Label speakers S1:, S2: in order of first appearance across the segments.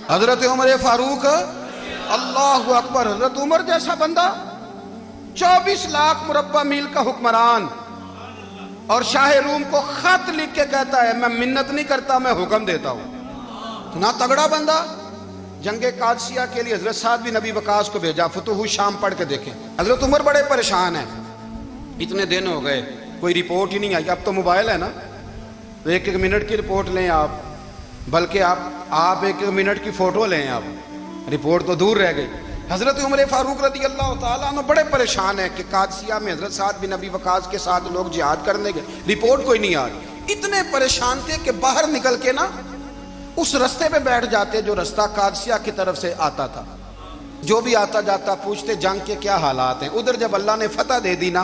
S1: حضرت عمر فاروق اللہ اکبر. حضرت عمر جیسا بندہ 24 لاکھ مربع میل کا حکمران اور شاہ روم کو خط لکھ کے کہتا ہے میں منت نہیں کرتا میں حکم دیتا ہوں. اتنا تگڑا بندہ. جنگ قادسیہ کے لیے حضرت سعد بن ابی وقاص کو بھیجا. فتوح شام پڑھ کے دیکھیں. حضرت عمر بڑے پریشان ہیں. اتنے دن ہو گئے کوئی رپورٹ ہی نہیں آئی. اب تو موبائل ہے نا, تو ایک منٹ کی رپورٹ لیں آپ, بلکہ آپ ایک منٹ کی فوٹو لیں. آپ رپورٹ تو دور رہ گئی. حضرت عمر فاروق رضی اللہ تعالیٰ عنہ بڑے پریشان ہیں کہ قادسیہ میں حضرت سعد بن ابی وقاص کے ساتھ لوگ جہاد کرنے گئے, رپورٹ کوئی نہیں آ رہی. اتنے پریشان تھے کہ باہر نکل کے نا اس رستے پہ بیٹھ جاتے جو رستہ قادسیہ کی طرف سے آتا تھا. جو بھی آتا جاتا پوچھتے جنگ کے کیا حالات ہیں. ادھر جب اللہ نے فتح دے دی نا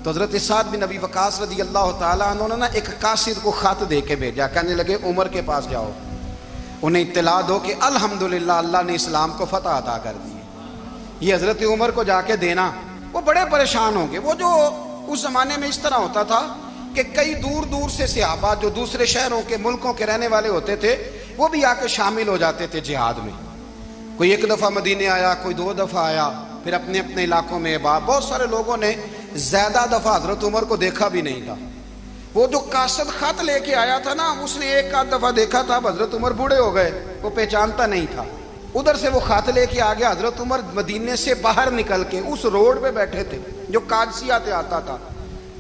S1: تو حضرت سعد بن ابی وقاص رضی اللہ تعالیٰ عنہ نے ایک قاصد کو خط دے کے بھیجا. کہنے لگے عمر کے پاس جاؤ, انہیں اطلاع دو کہ الحمدللہ اللہ نے اسلام کو فتح عطا کر دی. یہ حضرت عمر کو جا کے دینا. وہ بڑے پریشان ہوں گے. وہ جو اس زمانے میں اس طرح ہوتا تھا کہ کئی دور دور سے صحابہ جو دوسرے شہروں کے ملکوں کے رہنے والے ہوتے تھے وہ بھی آ کے شامل ہو جاتے تھے جہاد میں. کوئی ایک دفعہ مدینے آیا, کوئی 2 دفعہ آیا, پھر اپنے اپنے علاقوں میں. بہت سارے لوگوں نے زیادہ دفعہ حضرت عمر کو دیکھا بھی نہیں تھا. وہ جو قاصد خط لے کے آیا تھا نا اس نے 1 دفعہ دیکھا تھا. حضرت عمر بوڑھے ہو گئے, وہ پہچانتا نہیں تھا. ادھر سے وہ خط لے کے آ گیا. حضرت عمر مدینے سے باہر نکل کے اس روڈ پہ بیٹھے تھے جو قادسیہ سے آتا تھا.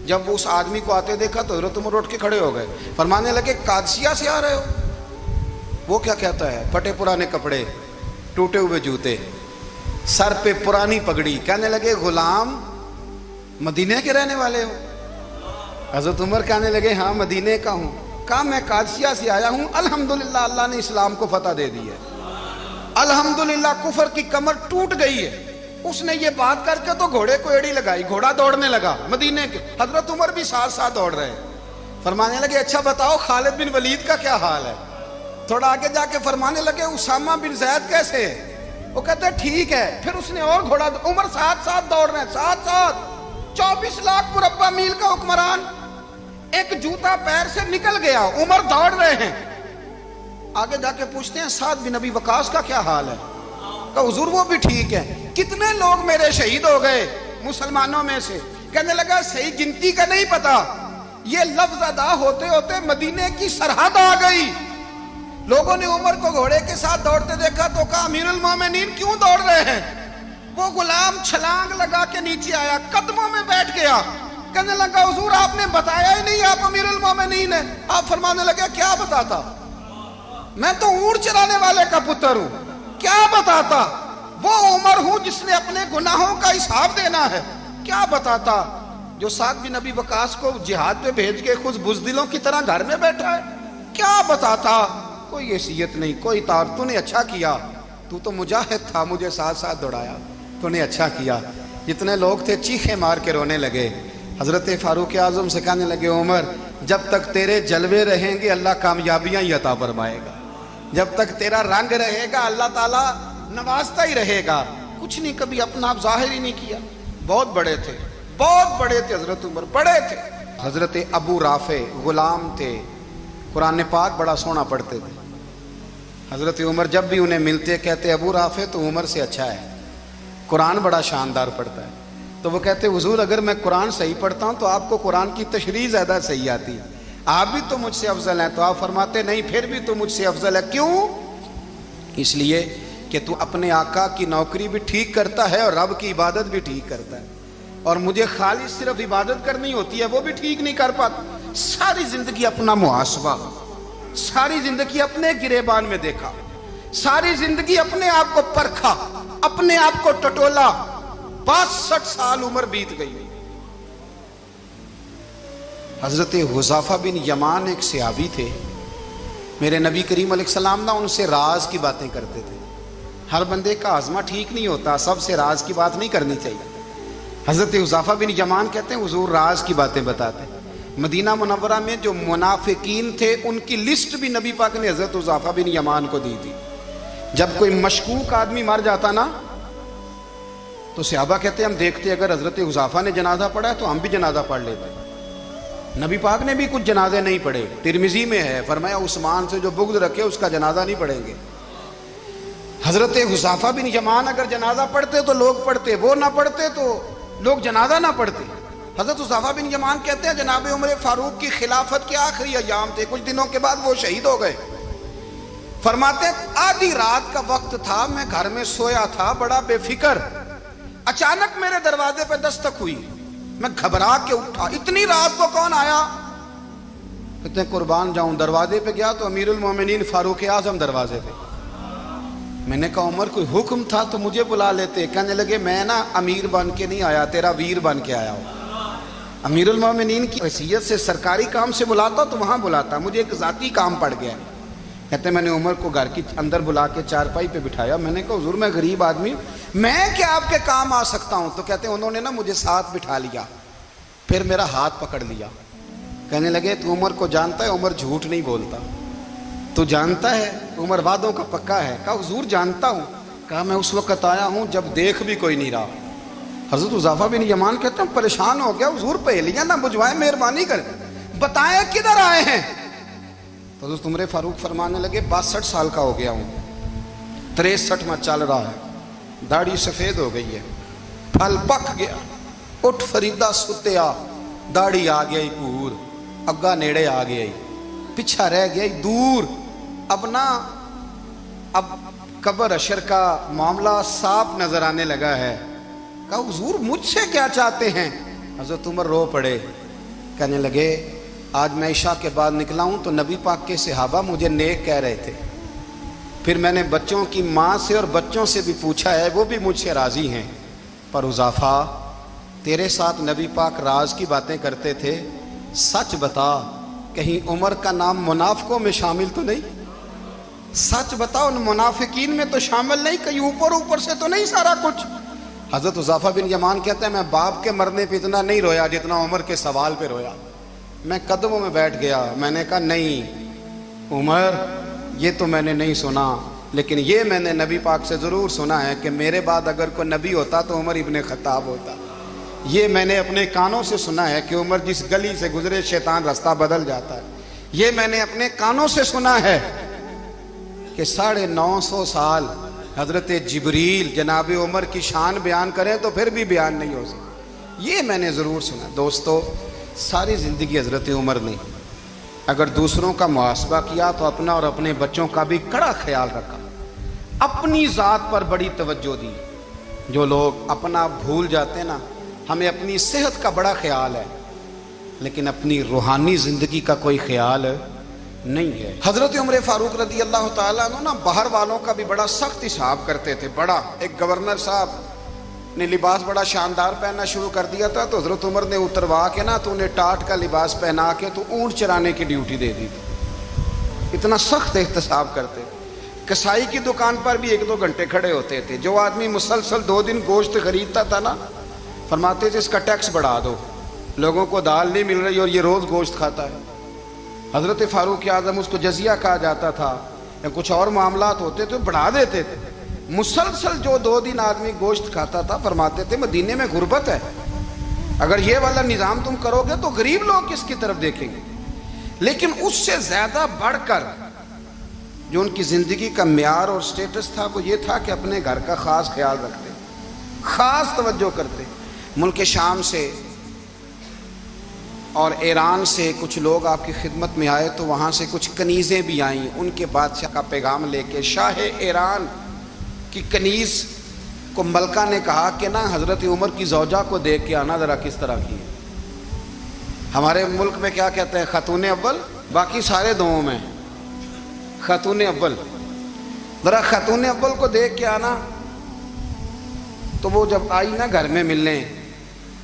S1: جب وہ اس آدمی کو آتے دیکھا تو حضرت عمر اٹھ کے کھڑے ہو گئے, فرمانے لگے قادسیہ سے آ رہے ہو؟ وہ کیا کہتا ہے؟ پھٹے پرانے کپڑے, ٹوٹے ہوئے جوتے, سر پہ پرانی پگڑی. کہنے لگے غلام مدینے کے رہنے والے ہو؟ حضرت عمر کہنے لگے ہاں مدینے کا ہوں. کہا میں قادسیہ سے آیا ہوں, الحمدللہ اللہ نے اسلام کو فتح دے دی ہے, الحمدللہ کفر کی کمر ٹوٹ گئی ہے. اس نے یہ بات کر کے تو گھوڑے کو ایڑی لگائی, گھوڑا دوڑنے لگا مدینے کے. حضرت عمر بھی ساتھ ساتھ دوڑ رہے. فرمانے لگے اچھا بتاؤ خالد بن ولید کا کیا حال ہے؟ تھوڑا آگے جا کے فرمانے لگے اسامہ بن زید کیسے ہے؟ وہ کہتے ہیں ٹھیک ہے. پھر اس نے اور گھوڑا. عمر ساتھ ساتھ دوڑ رہے ہیں, ساتھ ساتھ. 24 لاکھ مربع میل کا حکمران, ایک جوتا پیر سے نکل گیا, عمر دوڑ رہے ہیں. آگے جا کے پوچھتے ہیں سعد بن ابی وقاص کا کیا حال ہے؟ کہ حضور وہ بھی ٹھیک ہے. کتنے لوگ میرے شہید ہو گئے مسلمانوں میں سے؟ کہنے لگا صحیح گنتی کا نہیں پتا, یہ لفظ ادا ہوتے ہوتے مدینے کی سرحد آ گئی. لوگوں نے عمر کو گھوڑے کے ساتھ دوڑتے دیکھا تو کہا امیر المومنین کیوں دوڑ رہے ہیں؟ وہ غلام چھلانگ لگا کے نیچے آیا, قدموں میں بیٹھ گیا. کہنے لگا حضور آپ نے بتایا ہی نہیں آپ امیر المومنین ہیں. آپ فرمانے لگے کیا بتاتا, میں تو اونٹ چرانے والے کا پتر ہوں, کیا بتاتا. وہ عمر ہوں جس نے اپنے گناہوں کا حساب دینا ہے, کیا بتاتا. جو سعد بن ابی وقاص کو جہاد پہ بھیج کے خود بزدلوں کی طرح گھر میں بیٹھا ہے, کیا بتاتا. کوئی حیثیت نہیں, کوئی تار. تو نے اچھا کیا, تو تو مجاہد تھا, مجھے ساتھ ساتھ دوڑایا, تو نے اچھا کیا. جتنے لوگ تھے چیخیں مار کے رونے لگے. حضرت فاروق اعظم سے کہنے لگے عمر جب تک تیرے جلوے رہیں گے اللہ کامیابیاں ہی عطا فرمائے گا, جب تک تیرا رنگ رہے گا اللہ تعالیٰ نوازتا ہی رہے گا. کچھ نہیں کبھی اپنا آپ ظاہر ہی نہیں کیا. بہت بڑے تھے, بہت بڑے تھے حضرت عمر, بڑے تھے. حضرت ابو رافع غلام تھے, قرآن پاک بڑا سونا پڑھتے تھے. حضرت عمر جب بھی انہیں ملتے کہتے ابو رافع تو عمر سے اچھا ہے, قرآن بڑا شاندار پڑھتا ہے. تو وہ کہتے حضور اگر میں قرآن صحیح پڑھتا ہوں تو آپ کو قرآن کی تشریح زیادہ صحیح آتی ہے, آپ بھی تو مجھ سے افضل ہیں. تو آپ فرماتے نہیں پھر بھی تو مجھ سے افضل ہے. کیوں؟ اس لیے کہ تو اپنے آقا کی نوکری بھی ٹھیک کرتا ہے اور رب کی عبادت بھی ٹھیک کرتا ہے, اور مجھے خالص صرف عبادت کرنی ہوتی ہے وہ بھی ٹھیک نہیں کر پاتا. ساری زندگی اپنا محاسبہ, ساری زندگی اپنے گریبان میں دیکھا, ساری زندگی اپنے آپ کو پرکھا, اپنے آپ کو ٹٹولا. 62 سال عمر بیت گئی. حضرت حذیفہ بن یمان ایک صحابی تھے, میرے نبی کریم علیہ السلام نا ان سے راز کی باتیں کرتے تھے. ہر بندے کا ہاضمہ ٹھیک نہیں ہوتا, سب سے راز کی بات نہیں کرنی چاہیے. حضرت حذیفہ بن یمان کہتے ہیں حضور راز کی باتیں بتاتے. مدینہ منورہ میں جو منافقین تھے ان کی لسٹ بھی نبی پاک نے حضرت حذیفہ بن یمان کو دی تھی. جب کوئی مشکوک آدمی مر جاتا نا تو صحابہ کہتے ہیں ہم دیکھتے اگر حضرت حذیفہ نے جنازہ پڑھا ہے تو ہم بھی جنازہ پڑھ لیتے. نبی پاک نے بھی کچھ جنازے نہیں پڑھے. ترمذی میں ہے فرمایا عثمان سے جو بغض رکھے اس کا جنازہ نہیں پڑھیں گے. حضرت حذیفہ بن یمان اگر جنازہ پڑھتے تو لوگ پڑھتے، وہ نہ پڑھتے تو لوگ جنازہ نہ پڑھتے۔ حضرت حذیفہ بن یمان کہتے ہیں جناب عمر فاروق کی خلافت کے آخری ایام تھے، کچھ دنوں کے بعد وہ شہید ہو گئے۔ فرماتے ہیں آدھی رات کا وقت تھا، میں گھر میں سویا تھا بڑا بے فکر، اچانک میرے دروازے پہ دستک ہوئی، میں گھبرا کے اٹھا، اتنی رات کو کون آیا؟ کہتے ہیں قربان جاؤں، دروازے پہ گیا تو امیر المومنین فاروق اعظم دروازے پہ۔ میں نے کہا عمر کوئی حکم تھا تو مجھے بلا لیتے۔ کہنے لگے میں نا امیر بن کے نہیں آیا، تیرا ویر بن کے آیا ہوں۔ امیر المومنین کی حیثیت سے سرکاری کام سے بلاتا تو وہاں بلاتا، مجھے ایک ذاتی کام پڑ گیا۔ کہتے ہیں میں نے عمر کو گھر کی اندر بلا کے چارپائی پہ بٹھایا، میں نے کہا حضور میں غریب آدمی ہوں، میں کیا آپ کے کام آ سکتا ہوں؟ تو کہتے ہیں انہوں نے نا مجھے ساتھ بٹھا لیا، پھر میرا ہاتھ پکڑ لیا، کہنے لگے تو عمر کو جانتا ہے؟ عمر جھوٹ نہیں بولتا، تو جانتا ہے عمر وعدوں کا پکا ہے؟ کہا حضور جانتا ہوں۔ کہا میں اس وقت آیا ہوں جب دیکھ بھی کوئی نہیں رہا۔ حضرت حذیفہ بن یمان کہتے ہیں پریشان ہو گیا، حضور پہلیاں نہ بجھوائے، مہربانی کر بتائیں کدھر آئے ہیں؟ تو حضرت عمر فاروق فرمانے لگے 62 سال کا ہو گیا ہوں، 63 میں چل رہا ہے، داڑھی سفید ہو گئی ہے، پھل پک گیا، اٹھ فریدہ ستیا، داڑھی آ گئی پور، اگا نیڑے آ گئی، پیچھا رہ گئی دور، اب قبر اشر کا معاملہ صاف نظر آنے لگا ہے۔ کہا حضور مجھ سے کیا چاہتے ہیں؟ حضرت عمر رو پڑے، کہنے لگے آج میں عشاء کے بعد نکلا ہوں تو نبی پاک کے صحابہ مجھے نیک کہہ رہے تھے، پھر میں نے بچوں کی ماں سے اور بچوں سے بھی پوچھا ہے، وہ بھی مجھ سے راضی ہیں، پر حذیفہ تیرے ساتھ نبی پاک راز کی باتیں کرتے تھے، سچ بتا کہیں عمر کا نام منافقوں میں شامل تو نہیں؟ سچ بتا ان منافقین میں تو شامل نہیں، کہیں اوپر سے تو نہیں سارا کچھ؟ حضرت حذیفہ بن یمان کہتے ہیں میں باپ کے مرنے پہ اتنا نہیں رویا جتنا عمر کے سوال پہ رویا۔ میں قدموں میں بیٹھ گیا، میں نے کہا نہیں عمر یہ تو میں نے نہیں سنا، لیکن یہ میں نے نبی پاک سے ضرور سنا ہے کہ میرے بعد اگر کوئی نبی ہوتا تو عمر ابن خطاب ہوتا۔ یہ میں نے اپنے کانوں سے سنا ہے کہ عمر جس گلی سے گزرے شیطان رستہ بدل جاتا ہے۔ یہ میں نے اپنے کانوں سے سنا ہے کہ 950 سال حضرت جبریل جناب عمر کی شان بیان کریں تو پھر بھی بیان نہیں ہو سکتا، یہ میں نے ضرور سنا۔ دوستو ساری زندگی حضرت عمر نے اگر دوسروں کا محاسبہ کیا تو اپنا اور اپنے بچوں کا بھی کڑا خیال رکھا، اپنی ذات پر بڑی توجہ دی۔ جو لوگ اپنا بھول جاتے نا، ہمیں اپنی صحت کا بڑا خیال ہے لیکن اپنی روحانی زندگی کا کوئی خیال نہیں ہے۔ حضرت عمر فاروق رضی اللہ تعالیٰ عنہ نا باہر والوں کا بھی بڑا سخت حساب کرتے تھے۔ بڑا ایک گورنر صاحب نے لباس بڑا شاندار پہننا شروع کر دیا تھا تو حضرت عمر نے اتروا کے نا تو انہیں ٹاٹ کا لباس پہنا کے تو اونٹ چرانے کی ڈیوٹی دے دی تھی، اتنا سخت احتساب کرتے۔ کسائی کی دکان پر بھی 1-2 گھنٹے کھڑے ہوتے تھے۔ جو آدمی مسلسل 2 دن گوشت خریدتا تھا نا، فرماتے تھے اس کا ٹیکس بڑھا دو، لوگوں کو دال نہیں مل رہی اور یہ روز گوشت کھاتا ہے۔ حضرت فاروق اعظم اس کو جزیہ کہا جاتا تھا، یا کچھ اور معاملات ہوتے تو بڑھا دیتے تھے۔ مسلسل جو 2 دن آدمی گوشت کھاتا تھا، فرماتے تھے مدینے میں غربت ہے، اگر یہ والا نظام تم کرو گے تو غریب لوگ کس کی طرف دیکھیں گے۔ لیکن اس سے زیادہ بڑھ کر جو ان کی زندگی کا معیار اور سٹیٹس تھا وہ یہ تھا کہ اپنے گھر کا خاص خیال رکھتے، خاص توجہ کرتے۔ ملک شام سے اور ایران سے کچھ لوگ آپ کی خدمت میں آئے تو وہاں سے کچھ کنیزیں بھی آئیں، ان کے بادشاہ کا پیغام لے کے۔ شاہ ایران کی کنیز کو ملکہ نے کہا کہ نا حضرت عمر کی زوجہ کو دیکھ کے آنا ذرا کس طرح کی ہے۔ ہمارے ملک میں کیا کہتے ہیں؟ خاتون اول، باقی سارے دوؤں میں خاتون اول، ذرا خاتون اول کو دیکھ کے آنا۔ تو وہ جب آئی نا گھر میں ملنے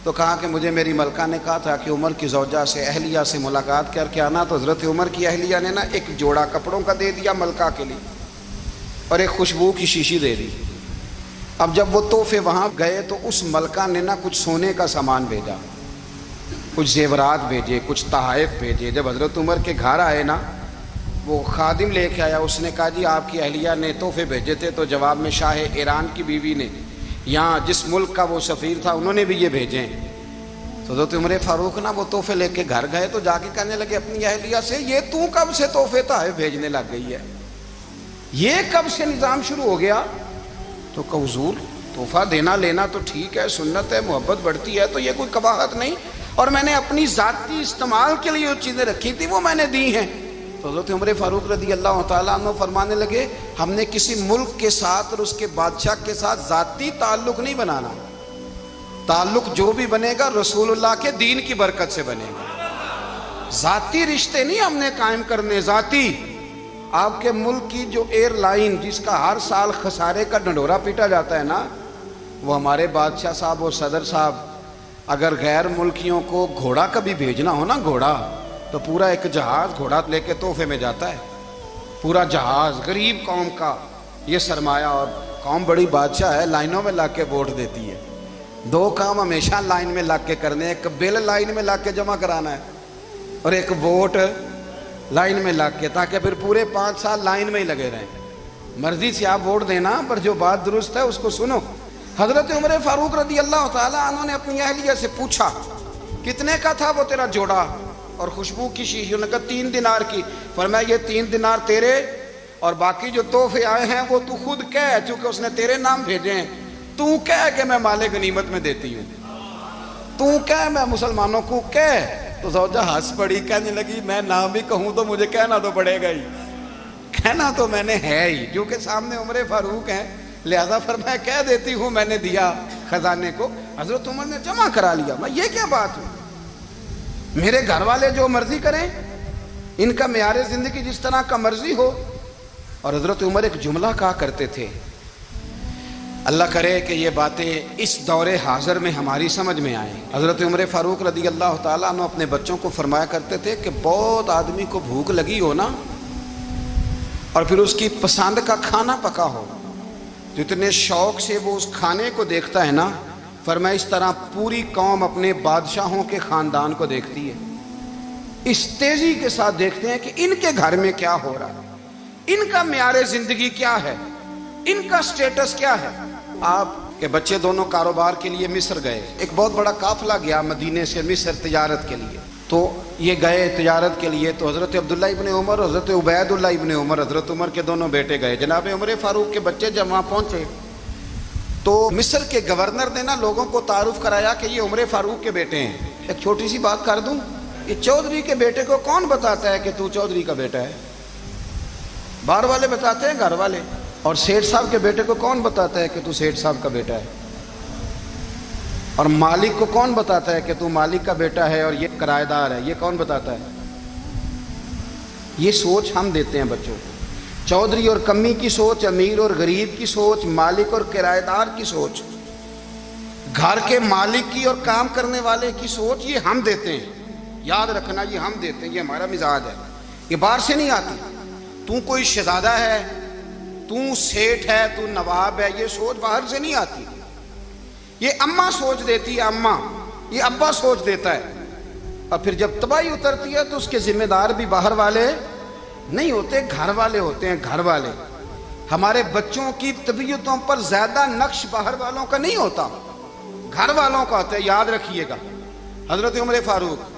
S1: تو کہا کہ مجھے میری ملکہ نے کہا تھا کہ عمر کی زوجہ سے اہلیہ سے ملاقات کر کے آنا۔ تو حضرت عمر کی اہلیہ نے نا ایک جوڑا کپڑوں کا دے دیا ملکہ کے لیے اور ایک خوشبو کی شیشی دے دی۔ اب جب وہ تحفے وہاں گئے تو اس ملکہ نے نا کچھ سونے کا سامان بھیجا، کچھ زیورات بھیجے، کچھ تحائف بھیجے۔ جب حضرت عمر کے گھر آئے نا، وہ خادم لے کے آیا، اس نے کہا جی آپ کی اہلیہ نے تحفے بھیجے تھے، تو جواب میں شاہ ایران کی بیوی نے، یہاں جس ملک کا وہ سفیر تھا، انہوں نے بھی یہ بھیجے۔ تو حضرت عمر فاروق نا وہ تحفے لے کے گھر گئے تو جا کے کہنے لگے اپنی اہلیہ سے، یہ تو کب سے تحفے تحائف بھیجنے لگ گئی ہے؟ یہ کب سے نظام شروع ہو گیا؟ تو کہ حضور تحفہ دینا لینا تو ٹھیک ہے، سنت ہے، محبت بڑھتی ہے، تو یہ کوئی قباحت نہیں، اور میں نے اپنی ذاتی استعمال کے لیے جو چیزیں رکھی تھی وہ میں نے دی ہیں۔ تو حضرت عمر فاروق رضی اللہ تعالیٰ عنہ فرمانے لگے ہم نے کسی ملک کے ساتھ اور اس کے بادشاہ کے ساتھ ذاتی تعلق نہیں بنانا، تعلق جو بھی بنے گا رسول اللہ کے دین کی برکت سے بنے گا، ذاتی رشتے نہیں ہم نے قائم کرنے۔ ذاتی آپ کے ملک کی جو ایئر لائن جس کا ہر سال خسارے کا ڈنڈورا پیٹا جاتا ہے نا، وہ ہمارے بادشاہ صاحب اور صدر صاحب اگر غیر ملکیوں کو گھوڑا کبھی بھیجنا ہو نا، گھوڑا، تو پورا ایک جہاز گھوڑا لے کے تحفے میں جاتا ہے، پورا جہاز غریب قوم کا یہ سرمایہ، اور قوم بڑی بادشاہ ہے، لائنوں میں لا کے ووٹ دیتی ہے، دو کام ہمیشہ لائن میں لا کے کرنے، ایک بل لائن میں لا کے جمع کرانا ہے اور ایک ووٹ لائن میں لا کے، تاکہ پھر پورے 5 سال لائن میں ہی لگے رہیں۔ مرضی سے آپ ووٹ دینا، پر جو بات درست ہے اس کو سنو۔ حضرت عمر فاروق رضی اللہ تعالیٰ عنہ نے اپنی اہلیہ سے پوچھا کتنے کا تھا وہ تیرا جوڑا اور خوشبو کی شیشی؟ انہوں نے کہا 3 دینار کی۔ فرمایا یہ 3 دینار تیرے، اور باقی جو تحفے آئے ہیں وہ تو خود کہہ، چونکہ اس نے تیرے نام بھیجے ہیں، تو کہہ کہ میں مال غنیمت میں دیتی ہوں، تو کہہ میں مسلمانوں کو کہہ۔ تو زوجہ ہنس پڑی، کہنے لگی میں نہ بھی کہوں تو مجھے کہنا تو پڑے گا ہی، کہنا تو میں نے ہے ہی، کیونکہ سامنے عمر فاروق ہیں، لہذا فرمایا کہہ دیتی ہوں میں نے دیا خزانے کو۔ حضرت عمر نے جمع کرا لیا۔ میں یہ کیا بات ہے، میرے گھر والے جو مرضی کریں، ان کا معیار زندگی جس طرح کا مرضی ہو۔ اور حضرت عمر ایک جملہ کہا کرتے تھے، اللہ کرے کہ یہ باتیں اس دور حاضر میں ہماری سمجھ میں آئیں۔ حضرت عمر فاروق رضی اللہ تعالیٰ عنہ اپنے بچوں کو فرمایا کرتے تھے کہ بہت آدمی کو بھوک لگی ہو نا، اور پھر اس کی پسند کا کھانا پکا ہو، جتنے شوق سے وہ اس کھانے کو دیکھتا ہے نا، فرمایا اس طرح پوری قوم اپنے بادشاہوں کے خاندان کو دیکھتی ہے، اس تیزی کے ساتھ دیکھتے ہیں کہ ان کے گھر میں کیا ہو رہا ہے، ان کا معیار زندگی کیا ہے، ان کا سٹیٹس کیا ہے۔ آپ کے بچے دونوں کاروبار کے لیے مصر گئے، ایک بہت بڑا قافلہ گیا مدینے سے مصر تجارت کے لیے، تو یہ گئے تجارت کے لیے، تو حضرت عبداللہ ابن عمر، حضرت عبید اللہ ابن عمر، حضرت عمر کے دونوں بیٹے گئے۔ جناب عمر فاروق کے بچے جب وہاں پہنچے تو مصر کے گورنر نے نا لوگوں کو تعارف کرایا کہ یہ عمر فاروق کے بیٹے ہیں۔ ایک چھوٹی سی بات کر دوں، یہ چودھری کے بیٹے کو کون بتاتا ہے کہ تو چودھری کا بیٹا ہے؟ باہر والے بتاتے ہیں، گھر والے۔ اور سیٹھ صاحب کے بیٹے کو کون بتاتا ہے کہ تو سیٹھ صاحب کا بیٹا ہے؟ اور مالک کو کون بتاتا ہے کہ تو مالک کا بیٹا ہے اور یہ کرایہ دار ہے؟ یہ کون بتاتا ہے؟ یہ سوچ ہم دیتے ہیں بچوں کو، چودھری اور کمی کی سوچ، امیر اور غریب کی سوچ، مالک اور کرایہ دار کی سوچ، گھر کے مالک کی اور کام کرنے والے کی سوچ، یہ ہم دیتے ہیں۔ یاد رکھنا، یہ ہم دیتے ہیں، یہ ہمارا مزاج ہے، یہ باہر سے نہیں آتی۔ تو کوئی شہزادہ ہے، تو سیٹھ ہے، تو نواب ہے، یہ سوچ باہر سے نہیں آتی، یہ اماں سوچ دیتی ہے، اماں، یہ ابا سوچ دیتا ہے۔ اور پھر جب تباہی اترتی ہے تو اس کے ذمہ دار بھی باہر والے نہیں ہوتے، گھر والے ہوتے ہیں، گھر والے۔ ہمارے بچوں کی طبیعتوں پر زیادہ نقش باہر والوں کا نہیں ہوتا، گھر والوں کا ہوتا ہے، یاد رکھیے گا۔ حضرت عمر فاروق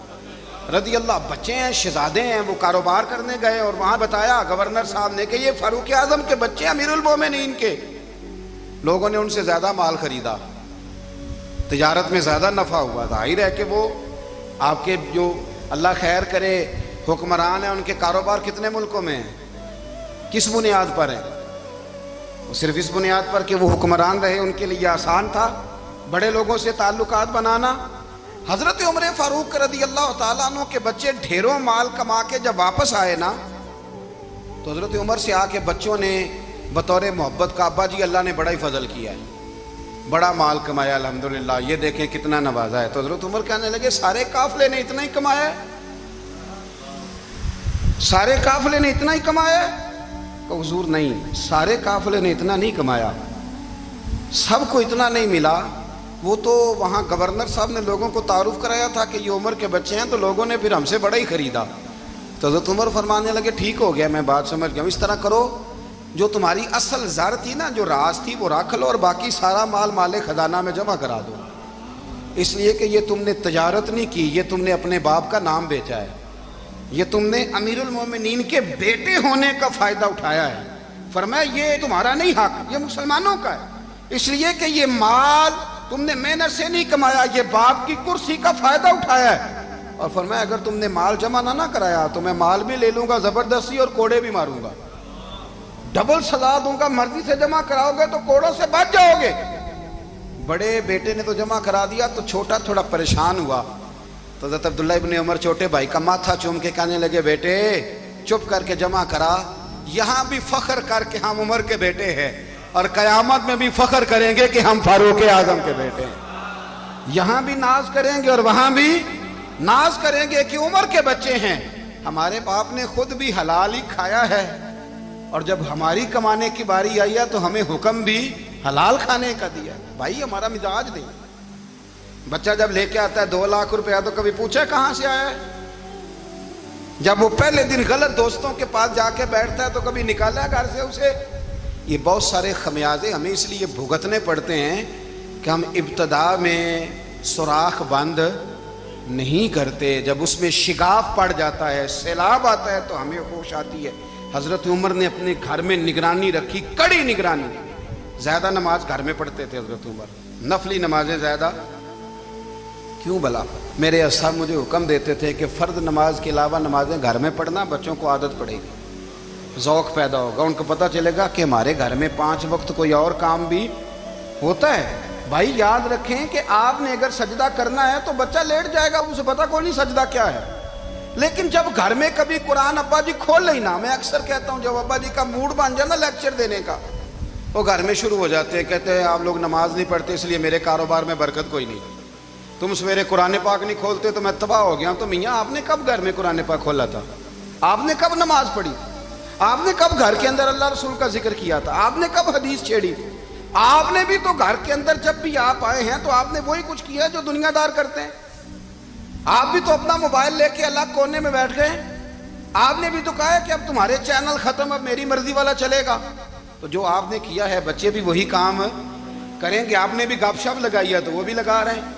S1: رضی اللہ، بچے ہیں، شہزادے ہیں، وہ کاروبار کرنے گئے اور وہاں بتایا گورنر صاحب نے کہ یہ فاروق اعظم کے بچے، امیر المومنین کے۔ لوگوں نے ان سے زیادہ مال خریدا، تجارت میں زیادہ نفع ہوا، ظاہر ہے کہ وہ آپ کے جو اللہ خیر کرے حکمران ہیں، ان کے کاروبار کتنے ملکوں میں ہیں، کس بنیاد پر ہیں؟ صرف اس بنیاد پر کہ وہ حکمران رہے، ان کے لیے آسان تھا بڑے لوگوں سے تعلقات بنانا۔ حضرت عمر فاروق رضی اللہ تعالیٰ عنہ کے بچے ڈھیروں مال کما کے جب واپس آئے نا، تو حضرت عمر سے آ کے بچوں نے بطور محبت کا، ابا جی اللہ نے بڑا ہی فضل کیا ہے، بڑا مال کمایا الحمدللہ، یہ دیکھیں کتنا نوازا ہے۔ تو حضرت عمر کہنے لگے سارے قافلے نے اتنا ہی کمایا ہے؟ سارے قافلے نے اتنا ہی کمایا ہے؟ کہ حضور نہیں، سارے قافلے نے اتنا نہیں کمایا، سب کو اتنا نہیں ملا۔ وہ تو وہاں گورنر صاحب نے لوگوں کو تعارف کرایا تھا کہ یہ عمر کے بچے ہیں، تو لوگوں نے پھر ہم سے بڑا ہی خریدا۔ تو حضرت عمر فرمانے لگے ٹھیک ہو گیا، میں بات سمجھ گیا، اس طرح کرو، جو تمہاری اصل زر تھی نا، جو راز تھی، وہ رکھ لو، اور باقی سارا مال مال خزانہ میں جمع کرا دو، اس لیے کہ یہ تم نے تجارت نہیں کی، یہ تم نے اپنے باپ کا نام بیچا ہے، یہ تم نے امیر المومنین کے بیٹے ہونے کا فائدہ اٹھایا ہے۔ فرمایا یہ تمہارا نہیں حق، یہ مسلمانوں کا ہے، اس لیے کہ یہ مال تم نے محنت سے نہیں کمایا، یہ باپ کی کرسی کا فائدہ اٹھایا ہے۔ اور فرمایا اگر تم نے مال جمع نہ کرایا تو میں مال بھی لے لوں گا زبردستی اور کوڑے بھی ماروں گا، ڈبل سزا دوں گا۔ مرضی سے جمع کراؤ گے تو کوڑوں سے بچ جاؤ گے۔ بڑے بیٹے نے تو جمع کرا دیا تو چھوٹا تھوڑا پریشان ہوا، تو حضرت عبداللہ ابن عمر چھوٹے بھائی کا ماتھا چوم کے کہنے لگے بیٹے چپ کر کے جمع کرا، یہاں بھی فخر کر کے ہم عمر کے بیٹے ہیں اور قیامت میں بھی فخر کریں گے کہ ہم فاروق اعظم کے بیٹے ہیں۔ یہاں بھی ناز کریں گے اور وہاں بھی ناز کریں گے کہ عمر کے بچے ہیں۔ ہمارے باپ نے خود بھی حلال ہی کھایا ہے، اور جب ہماری کمانے کی باری آئی ہے تو ہمیں حکم بھی حلال کھانے کا دیا۔ بھائی ہمارا مزاج دیں۔ بچہ جب لے کے آتا ہے 2 لاکھ روپیہ تو کبھی پوچھے کہاں سے آیا ہے؟ جب وہ پہلے دن غلط دوستوں کے پاس جا کے بیٹھتا ہے تو کبھی نکالا ہے گھر سے اسے؟ یہ بہت سارے خمیازے ہمیں اس لیے بھگتنے پڑتے ہیں کہ ہم ابتدا میں سوراخ بند نہیں کرتے، جب اس میں شگاف پڑ جاتا ہے، سیلاب آتا ہے تو ہمیں ہوش آتی ہے۔ حضرت عمر نے اپنے گھر میں نگرانی رکھی، کڑی نگرانی۔ زیادہ نماز گھر میں پڑھتے تھے حضرت عمر، نفلی نمازیں زیادہ کیوں بلا؟ میرے اصحاب مجھے حکم دیتے تھے کہ فرض نماز کے علاوہ نمازیں گھر میں پڑھنا، بچوں کو عادت پڑے گی، ذوق پیدا ہوگا، ان کو پتہ چلے گا کہ ہمارے گھر میں 5 وقت کوئی اور کام بھی ہوتا ہے۔ بھائی یاد رکھیں کہ آپ نے اگر سجدہ کرنا ہے تو بچہ لیٹ جائے گا، اسے پتہ کوئی نہیں سجدہ کیا ہے، لیکن جب گھر میں کبھی قرآن ابا جی کھول لینا، میں اکثر کہتا ہوں جب ابا جی کا موڈ بن جائے نا لیکچر دینے کا، وہ گھر میں شروع ہو جاتے ہیں، کہتے ہیں آپ لوگ نماز نہیں پڑھتے اس لیے میرے کاروبار میں برکت کوئی نہیں، تم سویرے قرآن پاک نہیں کھولتے تو میں تباہ ہو گیا ہوں۔ تو میاں آپ نے کب گھر میں قرآن پاک کھولا تھا؟ آپ نے کب نماز پڑھی؟ آپ نے کب گھر کے اندر اللہ رسول کا ذکر کیا تھا؟ آپ نے کب حدیث چھیڑی؟ آپ نے بھی تو گھر کے اندر جب بھی آپ آئے ہیں تو آپ نے وہی کچھ کیا جو دنیا دار کرتے ہیں۔ آپ بھی تو اپنا موبائل لے کے الگ کونے میں بیٹھ گئے، آپ نے بھی تو کہا ہے کہ اب تمہارے چینل ختم، اب میری مرضی والا چلے گا۔ تو جو آپ نے کیا ہے بچے بھی وہی کام کریں گے۔ آپ نے بھی گپ شپ لگائی ہے تو وہ بھی لگا رہے ہیں۔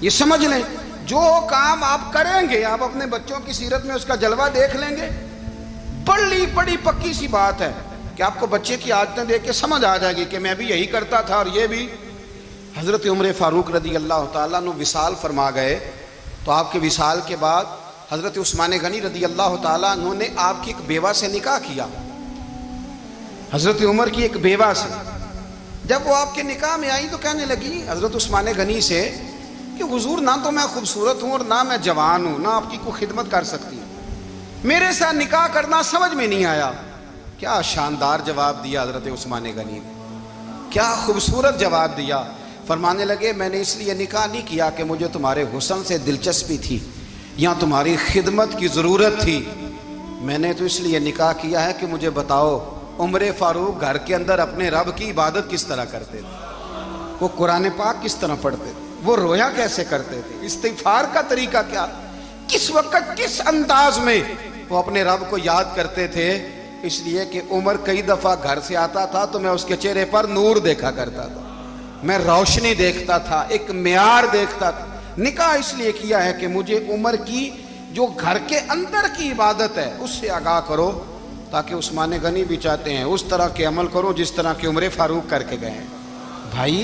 S1: یہ سمجھ لیں جو کام آپ کریں گے آپ اپنے بچوں کی سیرت میں اس کا جلوہ دیکھ لیں گے۔ بڑی پکی سی بات ہے کہ آپ کو بچے کی عادتیں دیکھ کے سمجھ آ جائے گی کہ میں بھی یہی کرتا تھا اور یہ بھی۔ حضرت عمر فاروق رضی اللہ تعالیٰ عنہ وصال فرما گئے تو آپ کے وصال کے بعد حضرت عثمان غنی رضی اللہ تعالیٰ عنہ نے آپ کی ایک بیوہ سے نکاح کیا، حضرت عمر کی ایک بیوہ سے۔ جب وہ آپ کے نکاح میں آئی تو کہنے لگی حضرت عثمان غنی سے کہ حضور نہ تو میں خوبصورت ہوں اور نہ میں جوان ہوں، نہ آپ کی کوئی خدمت کر سکتی ہوں، میرے ساتھ نکاح کرنا سمجھ میں نہیں آیا۔ کیا شاندار جواب دیا حضرت عثمان غنی نے، کیا خوبصورت جواب دیا۔ فرمانے لگے میں نے اس لیے نکاح نہیں کیا کہ مجھے تمہارے حسن سے دلچسپی تھی یا تمہاری خدمت کی ضرورت تھی، میں نے تو اس لیے نکاح کیا ہے کہ مجھے بتاؤ عمر فاروق گھر کے اندر اپنے رب کی عبادت کس طرح کرتے تھے، وہ قرآن پاک کس طرح پڑھتے تھے، وہ رویا کیسے کرتے تھے، استغفار کا طریقہ کیا، کس وقت کس انداز میں وہ اپنے رب کو یاد کرتے تھے۔ اس لیے کہ عمر کئی دفعہ گھر سے آتا تھا تو میں اس کے چہرے پر نور دیکھا کرتا تھا، میں روشنی دیکھتا تھا، ایک معیار دیکھتا تھا۔ نکاح اس لیے کیا ہے کہ مجھے عمر کی جو گھر کے اندر کی عبادت ہے اس سے آگاہ کرو، تاکہ عثمان غنی بھی چاہتے ہیں اس طرح کے عمل کرو جس طرح کہ عمر فاروق کر کے گئے ہیں۔ بھائی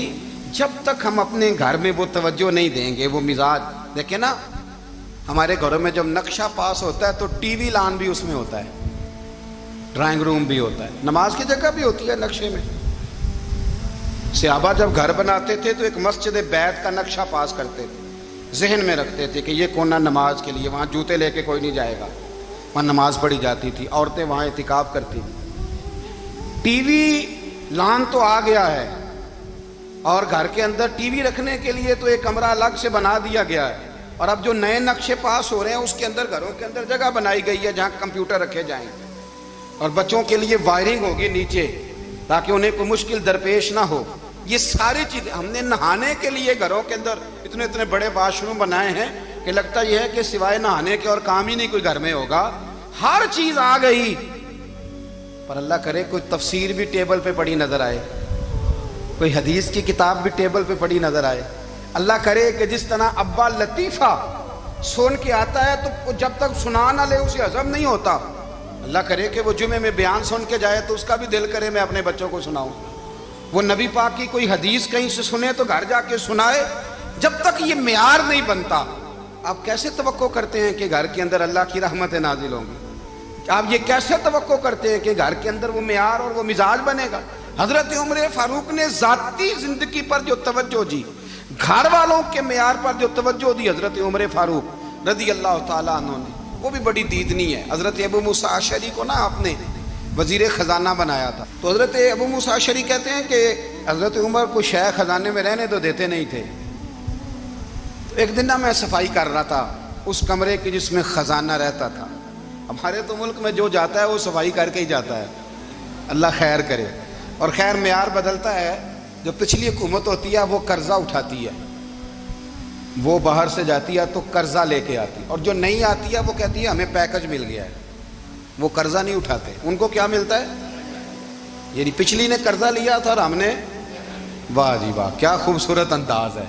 S1: جب تک ہم اپنے گھر میں وہ توجہ نہیں دیں گے، وہ مزاج دیکھیں نا، ہمارے گھروں میں جب نقشہ پاس ہوتا ہے تو ٹی وی لان بھی اس میں ہوتا ہے، ڈرائنگ روم بھی ہوتا ہے، نماز کی جگہ بھی ہوتی ہے نقشے میں۔ صحابہ جب گھر بناتے تھے تو ایک مسجد بیت کا نقشہ پاس کرتے تھے، ذہن میں رکھتے تھے کہ یہ کونا نماز کے لیے، وہاں جوتے لے کے کوئی نہیں جائے گا، وہاں نماز پڑھی جاتی تھی، عورتیں وہاں اعتکاف کرتی تھیں۔ ٹی وی لان تو آ گیا ہے اور گھر کے اندر ٹی وی رکھنے کے لیے تو ایک کمرہ الگ سے بنا دیا گیا ہے، اور اب جو نئے نقشے پاس ہو رہے ہیں اس کے اندر گھروں کے اندر جگہ بنائی گئی ہے جہاں کمپیوٹر رکھے جائیں، اور بچوں کے لیے وائرنگ ہوگی نیچے تاکہ انہیں کوئی مشکل درپیش نہ ہو۔ یہ ساری چیزیں ہم نے نہانے کے لیے گھروں کے اندر اتنے بڑے واش روم بنائے ہیں کہ لگتا یہ ہے کہ سوائے نہانے کے اور کام ہی نہیں کوئی گھر میں ہوگا، ہر چیز آ گئی۔ پر اللہ کرے کوئی تفسیر بھی ٹیبل پہ پڑی نظر آئے، کوئی حدیث کی کتاب بھی ٹیبل پہ پڑی نظر آئے۔ اللہ کرے کہ جس طرح ابا لطیفہ سن کے آتا ہے تو جب تک سنا نہ لے اسے ہضم نہیں ہوتا، اللہ کرے کہ وہ جمعے میں بیان سن کے جائے تو اس کا بھی دل کرے میں اپنے بچوں کو سناؤں. وہ نبی پاک کی کوئی حدیث کہیں سے سنے تو گھر جا کے سنائے. جب تک یہ معیار نہیں بنتا آپ کیسے توقع کرتے ہیں کہ گھر کے اندر اللہ کی رحمتیں نازل ہوں گی؟ آپ یہ کیسے توقع کرتے ہیں کہ گھر کے اندر وہ معیار اور وہ مزاج بنے گا؟ حضرت عمر فاروق نے ذاتی زندگی پر جو توجہ دی، گھر والوں کے معیار پر جو توجہ دی حضرت عمر فاروق رضی اللہ تعالیٰ عنہ نے، وہ بھی بڑی دیدنی ہے. حضرت ابو موسیٰ اشعری کو نا آپ نے وزیر خزانہ بنایا تھا. تو حضرت ابو موسیٰ اشعری کہتے ہیں کہ حضرت عمر کو شیخ خزانے میں رہنے تو دیتے نہیں تھے. تو ایک دن نا میں صفائی کر رہا تھا اس کمرے کی جس میں خزانہ رہتا تھا. ہمارے تو ملک میں جو جاتا ہے وہ صفائی کر کے ہی جاتا ہے، اللہ خیر کرے. اور خیر معیار بدلتا ہے. جو پچھلی حکومت ہوتی ہے وہ قرضہ اٹھاتی ہے، وہ باہر سے جاتی ہے تو قرضہ لے کے آتی ہے، اور جو نہیں آتی ہے وہ کہتی ہے ہمیں پیکج مل گیا ہے. وہ قرضہ نہیں اٹھاتے. ان کو کیا ملتا ہے؟ یعنی پچھلی نے قرضہ لیا تھا اور ہم نے، واہ جی واہ کیا خوبصورت انداز ہے.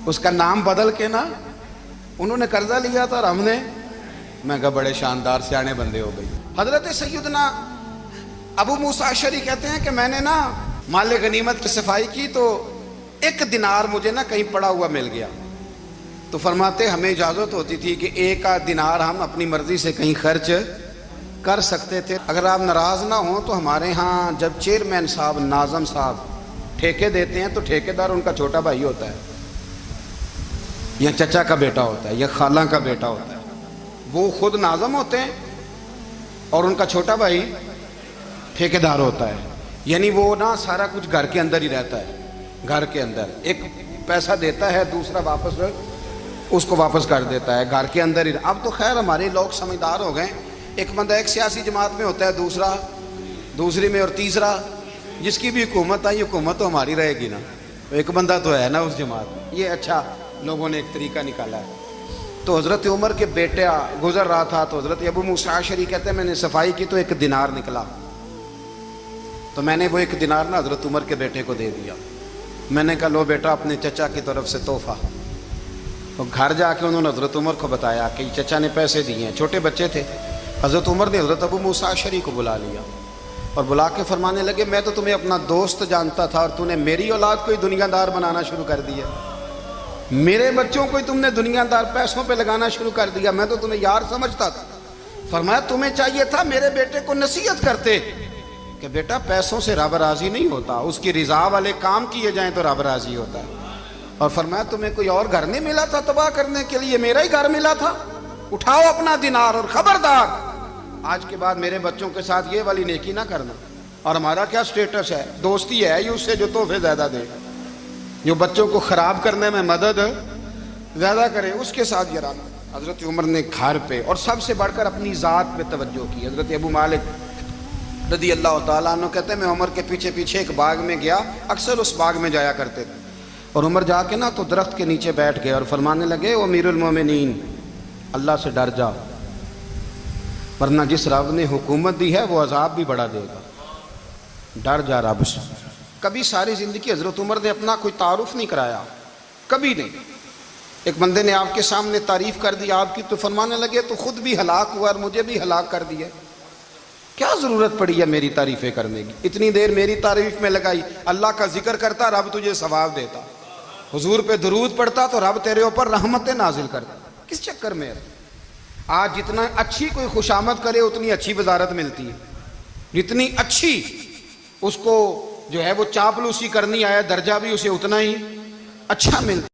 S1: اس کا نام بدل کے نا، انہوں نے قرضہ لیا تھا اور ہم نے، میں کہا بڑے شاندار سیانے بندے ہو گئی. حضرت سیدنا ابو موسیٰ اشعری کہتے ہیں کہ میں نے نا مال غنیمت کی صفائی کی تو 1 دینار مجھے نا کہیں پڑا ہوا مل گیا. تو فرماتے ہمیں اجازت ہوتی تھی کہ 1 دینار ہم اپنی مرضی سے کہیں خرچ کر سکتے تھے. اگر آپ ناراض نہ ہوں تو ہمارے ہاں جب چیئرمین صاحب، ناظم صاحب ٹھیکے دیتے ہیں تو ٹھیکیدار ان کا چھوٹا بھائی ہوتا ہے، یا چچا کا بیٹا ہوتا ہے، یا خالہ کا بیٹا ہوتا ہے. وہ خود ناظم ہوتے ہیں اور ان کا چھوٹا بھائی ٹھیکیدار ہوتا ہے. یعنی وہ نا سارا کچھ گھر کے اندر ہی رہتا ہے. گھر کے اندر ایک پیسہ دیتا ہے، دوسرا واپس اس کو واپس کر دیتا ہے، گھر کے اندر ہی. اب تو خیر ہمارے لوگ سمجھدار ہو گئے. ایک بندہ ایک سیاسی جماعت میں ہوتا ہے، دوسرا دوسری میں، اور تیسرا جس کی بھی حکومت آئی حکومت تو ہماری رہے گی نا. ایک بندہ تو ہے نا اس جماعت میں. یہ اچھا لوگوں نے ایک طریقہ نکالا ہے. تو حضرت عمر کے بیٹا گزر رہا تھا تو حضرت ابو موسیٰ اشعری کہتے ہیں میں نے صفائی کی تو 1 دینار نکلا. تو میں نے وہ 1 دینار نا حضرت عمر کے بیٹے کو دے دیا. میں نے کہا لو بیٹا اپنے چچا کی طرف سے تحفہ. تو گھر جا کے انہوں نے حضرت عمر کو بتایا کہ چچا نے پیسے دیے ہیں. چھوٹے بچے تھے. حضرت عمر نے حضرت ابو موسیٰ اشعری کو بلا لیا اور بلا کے فرمانے لگے میں تو تمہیں اپنا دوست جانتا تھا اور تو نے میری اولاد کو ہی دنیا دار بنانا شروع کر دیا. میرے بچوں کو ہی تم نے دنیا دار پیسوں پہ لگانا شروع کر دیا. میں تو تمہیں یار سمجھتا تھا. فرمایا تمہیں چاہیے تھا میرے بیٹے کو نصیحت کرتے کہ بیٹا پیسوں سے رب راضی نہیں ہوتا، اس کی رضا والے کام کیے جائیں تو رب راضی ہوتا ہے. اور فرمایا تمہیں کوئی اور گھر نہیں ملا تھا تباہ کرنے کے لیے، میرا ہی گھر ملا تھا. اٹھاؤ اپنا دینار اور خبردار آج کے بعد میرے بچوں کے ساتھ یہ والی نیکی نہ کرنا. اور ہمارا کیا سٹیٹس ہے؟ دوستی ہے اس سے جو تحفے زیادہ دے، جو بچوں کو خراب کرنے میں مدد زیادہ کرے، اس کے ساتھ یہ رہنا. حضرت عمر نے گھر پہ اور سب سے بڑھ کر اپنی ذات پہ توجہ کی. حضرت ابو مالک رضی اللہ تعالیٰ عنہ کہتے ہیں میں عمر کے پیچھے پیچھے ایک باغ میں گیا، اکثر اس باغ میں جایا کرتے تھے. اور عمر جا کے نا تو درخت کے نیچے بیٹھ گئے اور فرمانے لگے او امیر المومنین اللہ سے ڈر جا، ورنہ جس رب نے حکومت دی ہے وہ عذاب بھی بڑھا دے گا. ڈر جا رب سے. کبھی ساری زندگی حضرت عمر نے اپنا کوئی تعارف نہیں کرایا، کبھی نہیں. ایک بندے نے آپ کے سامنے تعریف کر دی آپ کی تو فرمانے لگے تو خود بھی ہلاک ہوا اور مجھے بھی ہلاک کر دیا. کیا ضرورت پڑی ہے میری تعریفیں کرنے کی؟ اتنی دیر میری تعریف میں لگائی. اللہ کا ذکر کرتا رب تجھے ثواب دیتا، حضور پہ درود پڑھتا تو رب تیرے اوپر رحمتیں نازل کرتا. کس چکر میں؟ آج جتنا اچھی کوئی خوشامد کرے اتنی اچھی وزارت ملتی ہے، جتنی اچھی اس کو جو ہے وہ چاپلوسی کرنی آیا درجہ بھی اسے اتنا ہی اچھا ملتا.